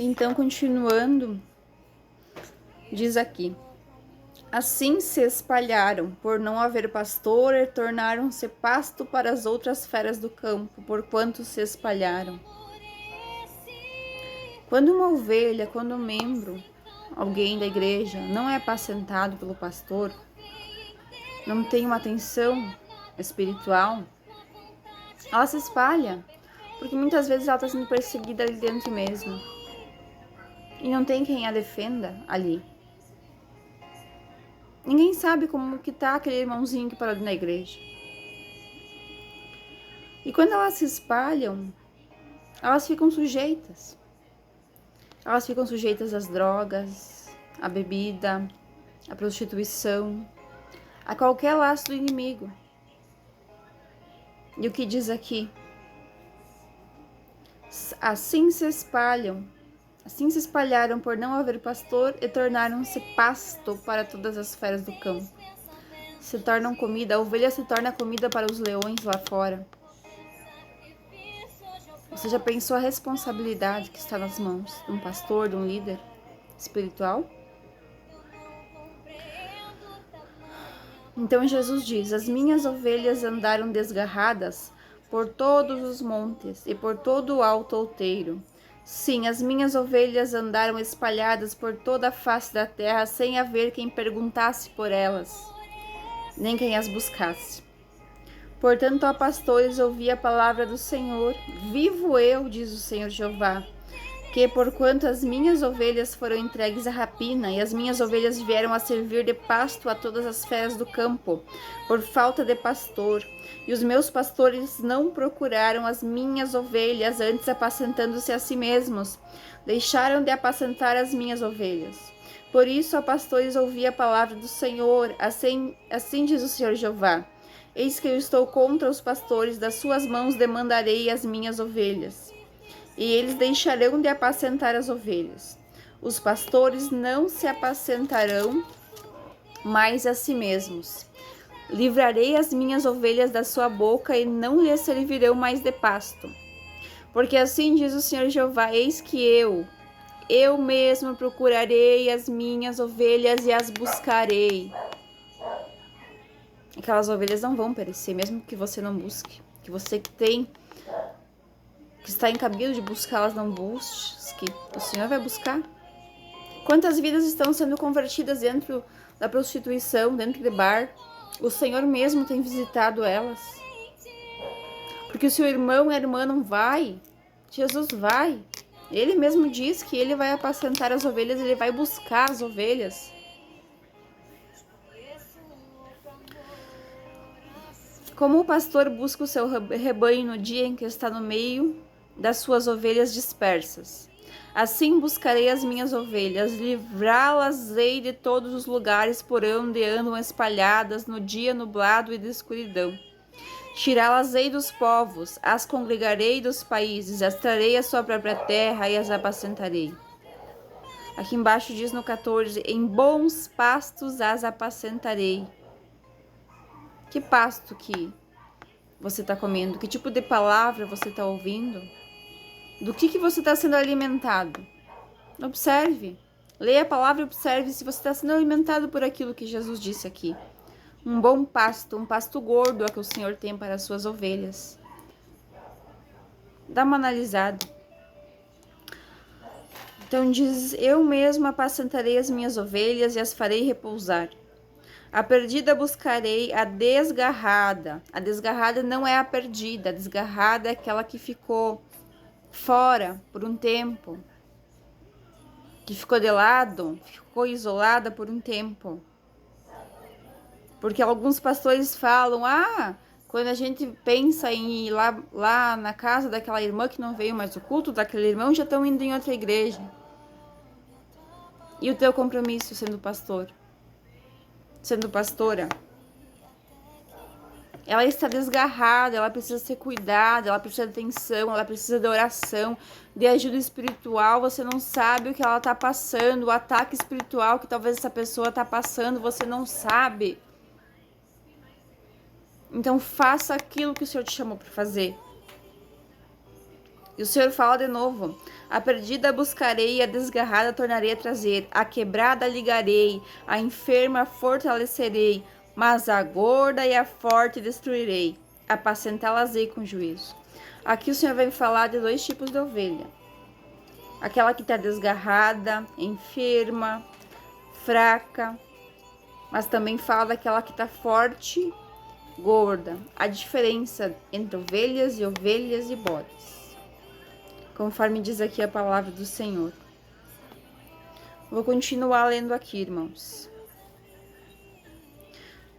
Então, continuando, diz aqui: assim se espalharam, por não haver pastor, e tornaram-se pasto para as outras feras do campo, porquanto se espalharam. Quando uma ovelha, quando um membro, alguém da igreja, não é apacentado pelo pastor, não tem uma atenção espiritual, ela se espalha, porque muitas vezes ela está sendo perseguida ali dentro mesmo. E não tem quem a defenda ali. Ninguém sabe como que tá aquele irmãozinho que parou na igreja. E quando elas se espalham, elas ficam sujeitas. Elas ficam sujeitas às drogas, à bebida, à prostituição, a qualquer laço do inimigo. E o que diz aqui? Assim se espalharam por não haver pastor e tornaram-se pasto para todas as feras do campo. Se tornam comida, a ovelha se torna comida para os leões lá fora. Você já pensou a responsabilidade que está nas mãos de um pastor, de um líder espiritual? Então Jesus diz: as minhas ovelhas andaram desgarradas por todos os montes e por todo o alto outeiro. Sim, as minhas ovelhas andaram espalhadas por toda a face da terra, sem haver quem perguntasse por elas, nem quem as buscasse. Portanto, ó pastores, ouvi a palavra do Senhor. Vivo eu, diz o Senhor Jeová, que porquanto as minhas ovelhas foram entregues à rapina, e as minhas ovelhas vieram a servir de pasto a todas as feras do campo, por falta de pastor, e os meus pastores não procuraram as minhas ovelhas, antes apacentando-se a si mesmos, deixaram de apacentar as minhas ovelhas. Por isso, ó pastores, ouvi a palavra do Senhor, assim diz o Senhor Jeová. Eis que eu estou contra os pastores, das suas mãos demandarei as minhas ovelhas, e eles deixarão de apacentar as ovelhas. Os pastores não se apacentarão mais a si mesmos. Livrarei as minhas ovelhas da sua boca e não lhes servirão mais de pasto. Porque assim diz o Senhor Jeová: eis que eu mesmo procurarei as minhas ovelhas e as buscarei. Aquelas ovelhas não vão perecer, mesmo que você não busque. Que você que está encabido de buscá-las, não busque. O Senhor vai buscar. Quantas vidas estão sendo convertidas dentro da prostituição, dentro de bar? O Senhor mesmo tem visitado elas. Porque o seu irmão e a irmã não vai, Jesus vai. Ele mesmo diz que ele vai apacentar as ovelhas, ele vai buscar as ovelhas. Como o pastor busca o seu rebanho no dia em que está no meio das suas ovelhas dispersas, assim buscarei as minhas ovelhas, livrá-las-ei de todos os lugares por onde andam espalhadas no dia nublado e de escuridão. Tirá-las-ei dos povos, as congregarei dos países, as trarei à sua própria terra e as apacentarei. Aqui embaixo diz no 14, em bons pastos as apacentarei. Que pasto que você está comendo? Que tipo de palavra você está ouvindo? Do que você está sendo alimentado? Observe. Leia a palavra e observe se você está sendo alimentado por aquilo que Jesus disse aqui. Um bom pasto, um pasto gordo é o que o Senhor tem para as suas ovelhas. Dá uma analisada. Então diz, eu mesmo apacentarei as minhas ovelhas e as farei repousar. A perdida buscarei, a desgarrada. A desgarrada não é a perdida, a desgarrada é aquela que ficou fora por um tempo, que ficou de lado, ficou isolada por um tempo. Porque alguns pastores falam, quando a gente pensa em ir lá na casa daquela irmã que não veio mais o culto daquele irmão, já estão indo em outra igreja. E o teu compromisso sendo pastor? Sendo pastora? Ela está desgarrada, ela precisa ser cuidada, ela precisa de atenção, ela precisa de oração, de ajuda espiritual. Você não sabe o que ela está passando, o ataque espiritual que talvez essa pessoa está passando, você não sabe. Então faça aquilo que o Senhor te chamou para fazer. E o Senhor fala de novo: a perdida buscarei, a desgarrada tornarei a trazer, a quebrada ligarei, a enferma fortalecerei, mas a gorda e a forte destruirei, apacentá-las-ei com juízo. Aqui o Senhor vai falar de dois tipos de ovelha: aquela que está desgarrada, enferma, fraca, mas também fala daquela que está forte, gorda. A diferença entre ovelhas e bodes, conforme diz aqui a palavra do Senhor. Vou continuar lendo aqui, irmãos.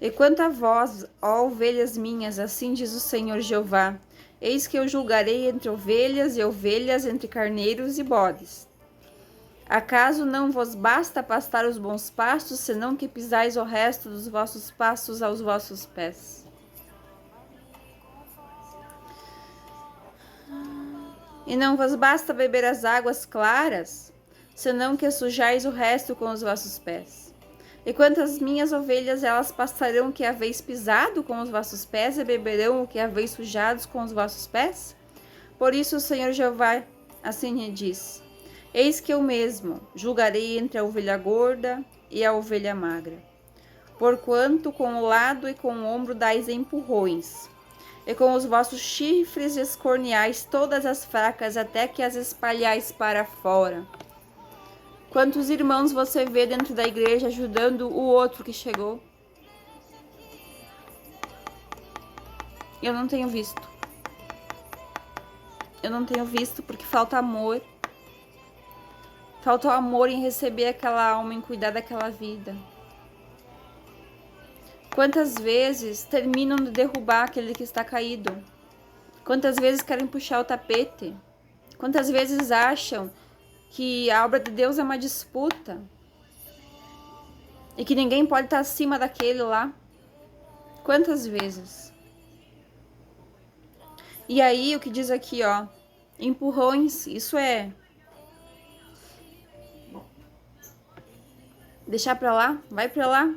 E quanto a vós, ó ovelhas minhas, assim diz o Senhor Jeová: eis que eu julgarei entre ovelhas, entre carneiros e bodes. Acaso não vos basta pastar os bons pastos, senão que pisais o resto dos vossos pastos aos vossos pés? E não vos basta beber as águas claras, senão que sujais o resto com os vossos pés? E quantas minhas ovelhas, elas pastarão o que haveis pisado com os vossos pés, e beberão o que haveis sujados com os vossos pés? Por isso o Senhor Jeová assim diz: eis que eu mesmo julgarei entre a ovelha gorda e a ovelha magra. Porquanto com o lado e com o ombro dais empurrões, e com os vossos chifres escorneais todas as fracas, até que as espalhais para fora. Quantos irmãos você vê dentro da igreja ajudando o outro que chegou? Eu não tenho visto. Eu não tenho visto porque falta amor. Falta o amor em receber aquela alma, em cuidar daquela vida. Quantas vezes terminam de derrubar aquele que está caído? Quantas vezes querem puxar o tapete? Quantas vezes acham que a obra de Deus é uma disputa e que ninguém pode estar acima daquele lá? Quantas vezes? E aí o que diz aqui, ó, empurrões, isso é deixar pra lá, vai pra lá.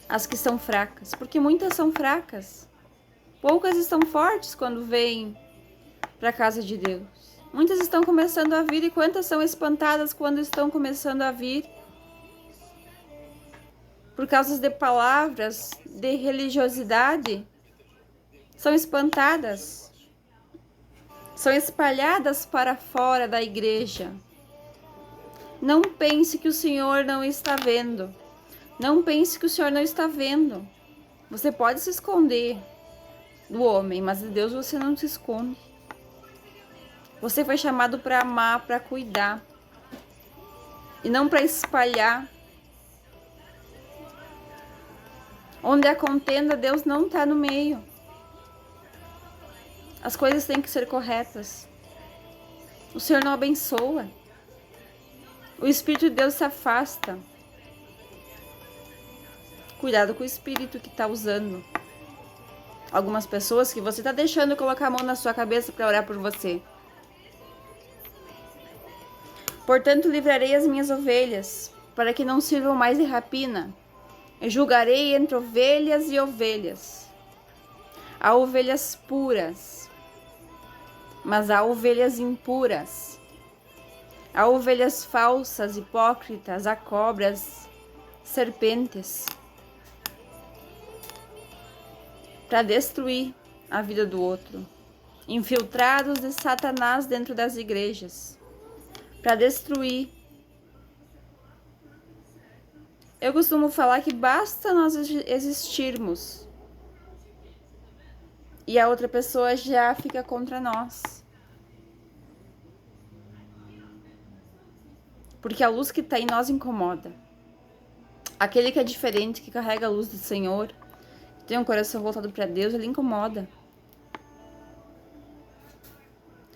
As que são fracas, porque muitas são fracas. Poucas estão fortes quando vêm para a casa de Deus. Muitas estão começando a vir, e quantas são espantadas quando estão começando a vir? Por causa de palavras de religiosidade, são espantadas. São espalhadas para fora da igreja. Não pense que o Senhor não está vendo. Não pense que o Senhor não está vendo. Você pode se esconder do homem, mas de Deus você não se esconde. Você foi chamado para amar, para cuidar, e não para espalhar. Onde há contenda, Deus não está no meio. As coisas têm que ser corretas. O Senhor não abençoa. O Espírito de Deus se afasta. Cuidado com o Espírito que está usando algumas pessoas que você está deixando colocar a mão na sua cabeça para orar por você. Portanto, livrarei as minhas ovelhas, para que não sirvam mais de rapina. E julgarei entre ovelhas e ovelhas. Há ovelhas puras, mas há ovelhas impuras. Há ovelhas falsas, hipócritas, há cobras, serpentes, para destruir a vida do outro. Infiltrados de Satanás dentro das igrejas, para destruir. Eu costumo falar que basta nós existirmos e a outra pessoa já fica contra nós. Porque a luz que está em nós incomoda. Aquele que é diferente, que carrega a luz do Senhor, que tem um coração voltado para Deus, ele incomoda.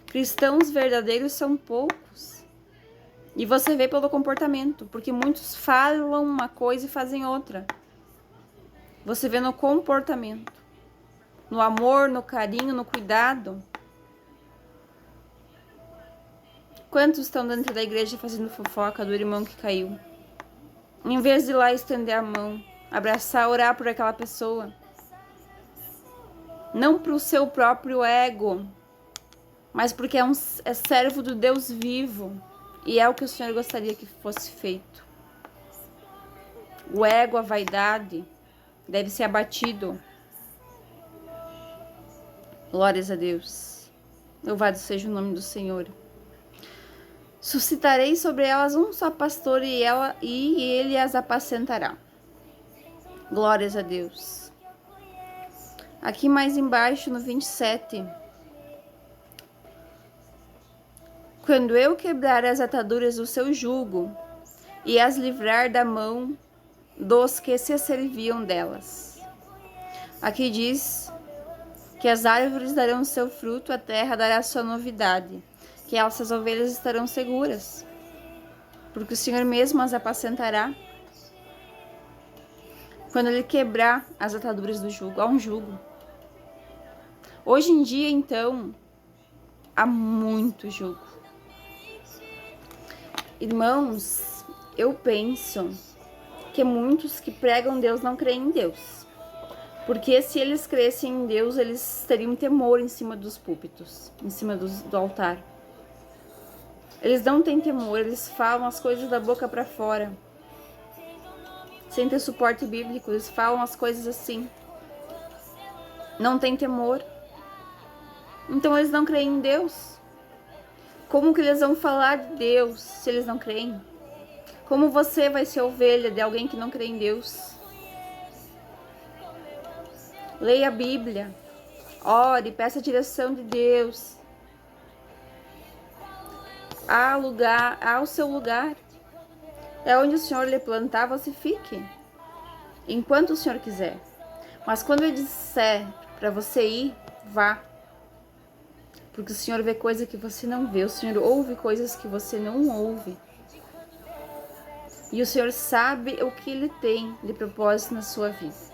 Cristãos verdadeiros são poucos. E você vê pelo comportamento, porque muitos falam uma coisa e fazem outra. Você vê no comportamento, no amor, no carinho, no cuidado. Quantos estão dentro da igreja fazendo fofoca do irmão que caiu? Em vez de ir lá estender a mão, abraçar, orar por aquela pessoa. Não para o seu próprio ego, mas porque é servo do Deus vivo. E é o que o Senhor gostaria que fosse feito. O ego, a vaidade, deve ser abatido. Glórias a Deus. Louvado seja o nome do Senhor. Suscitarei sobre elas um só pastor e ele as apacentará. Glórias a Deus. Aqui mais embaixo no 27. Quando eu quebrar as ataduras do seu jugo e as livrar da mão dos que se serviam delas. Aqui diz que as árvores darão seu fruto, a terra dará sua novidade, que essas ovelhas estarão seguras, porque o Senhor mesmo as apacentará. Quando Ele quebrar as ataduras do jugo, há um jugo. Hoje em dia, então, há muito jugo. Irmãos, eu penso que muitos que pregam Deus não creem em Deus. Porque se eles crescem em Deus, eles teriam temor em cima dos púlpitos, em cima do altar. Eles não têm temor, eles falam as coisas da boca para fora. Sem ter suporte bíblico, eles falam as coisas assim. Não tem temor. Então eles não creem em Deus. Como que eles vão falar de Deus se eles não creem? Como você vai ser ovelha de alguém que não crê em Deus? Leia a Bíblia, ore, peça a direção de Deus. Há o seu lugar. É onde o Senhor lhe plantar, você fique. Enquanto o Senhor quiser. Mas quando Ele disser para você ir, vá. Porque o Senhor vê coisas que você não vê. O Senhor ouve coisas que você não ouve. E o Senhor sabe o que Ele tem de propósito na sua vida.